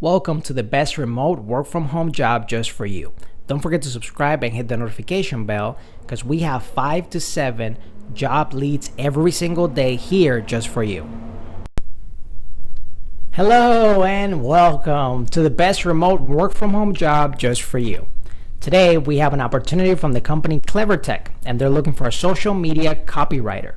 Welcome to the best remote work from home job just for you. Don't forget to subscribe and hit the notification bell because we have 5 to 7 job leads every single day here just for you. Hello and welcome to the best remote work from home job just for you. Today we have an opportunity from the company Copywriter, and they're looking for a social media copywriter.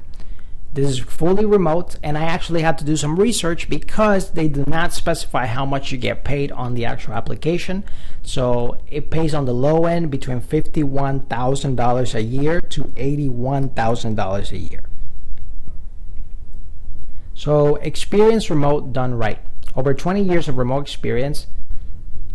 This is fully remote, and I actually had to do some research because they do not specify how much you get paid on the actual application. So it pays on the low end between $51,000 a year to $81,000 a year. So experience remote done right. Over 20 years of remote experience,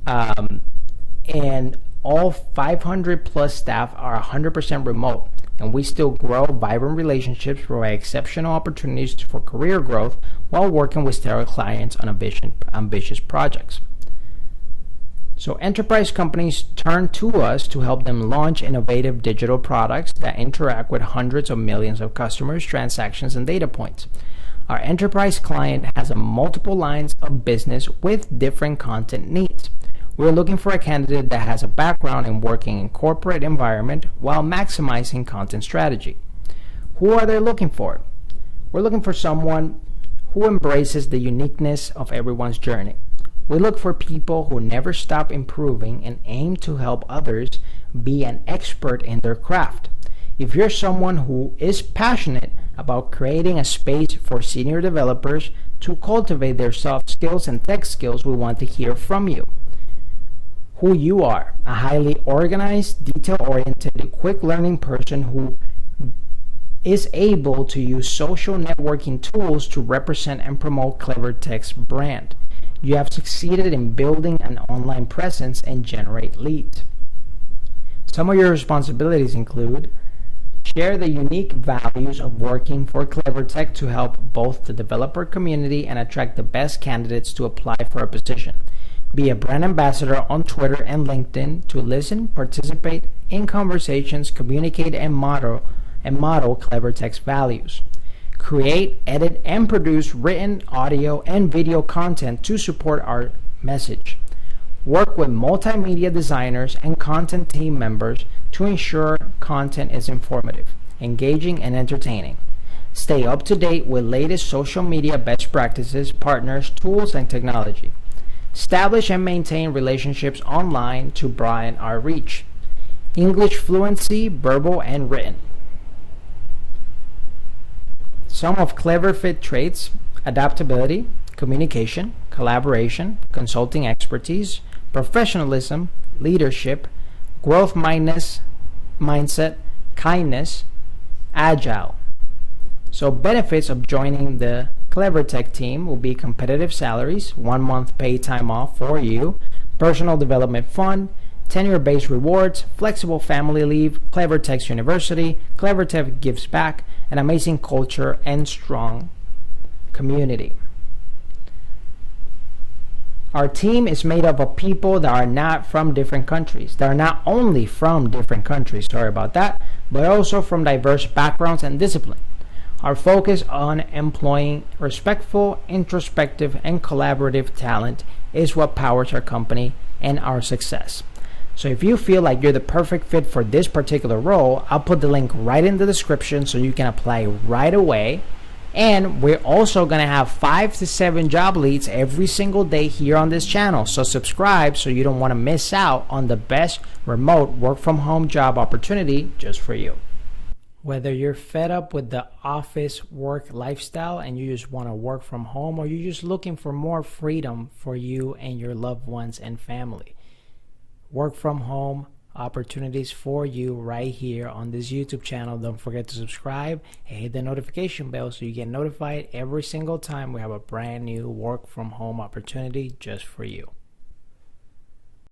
and all 500 plus staff are 100% remote. And we still grow vibrant relationships, provide exceptional opportunities for career growth while working with stellar clients on ambitious projects. So enterprise companies turn to us to help them launch innovative digital products that interact with hundreds of millions of customers, transactions, and data points. Our enterprise client has multiple lines of business with different content needs. We're looking for a candidate that has a background in working in corporate environment while maximizing content strategy. Who are they looking for? We're looking for someone who embraces the uniqueness of everyone's journey. We look for people who never stop improving and aim to help others be an expert in their craft. If you're someone who is passionate about creating a space for senior developers to cultivate their soft skills and tech skills, we want to hear from you. Who you are, a highly organized, detail-oriented, quick-learning person who is able to use social networking tools to represent and promote Copywriter's brand. You have succeeded in building an online presence and generate leads. Some of your responsibilities include share the unique values of working for Copywriter to help both the developer community and attract the best candidates to apply for a position. Be a brand ambassador on Twitter and LinkedIn to listen, participate in conversations, communicate, and model Copywriter's values. Create, edit, and produce written, audio, and video content to support our message. Work with multimedia designers and content team members to ensure content is informative, engaging, and entertaining. Stay up to date with latest social media best practices, partners, tools, and technology. Establish and maintain relationships online to broaden our reach. English fluency, verbal and written. Some of Copywriter traits: adaptability, communication, collaboration, consulting expertise, professionalism, leadership, growth mindset, kindness, agile. So benefits of joining the Copywriter team will be competitive salaries, 1 month paid time off for you, personal development fund, tenure-based rewards, flexible family leave, Copywriter University, Copywriter gives back, an amazing culture, and strong community. Our team is made up of people that are not from different countries. They are not only from different countries, sorry about that, but also from diverse backgrounds and disciplines. Our focus on employing respectful, introspective, and collaborative talent is what powers our company and our success. So if you feel like you're the perfect fit for this particular role, I'll put the link right in the description so you can apply right away. And we're also going to have 5 to 7 job leads every single day here on this channel. So subscribe so you don't want to miss out on the best remote work from home job opportunity just for you. Whether you're fed up with the office work lifestyle and you just want to work from home, or you're just looking for more freedom for you and your loved ones and family, work from home opportunities for you right here on this YouTube channel. Don't forget to subscribe and hit the notification bell so you get notified every single time we have a brand new work from home opportunity just for you.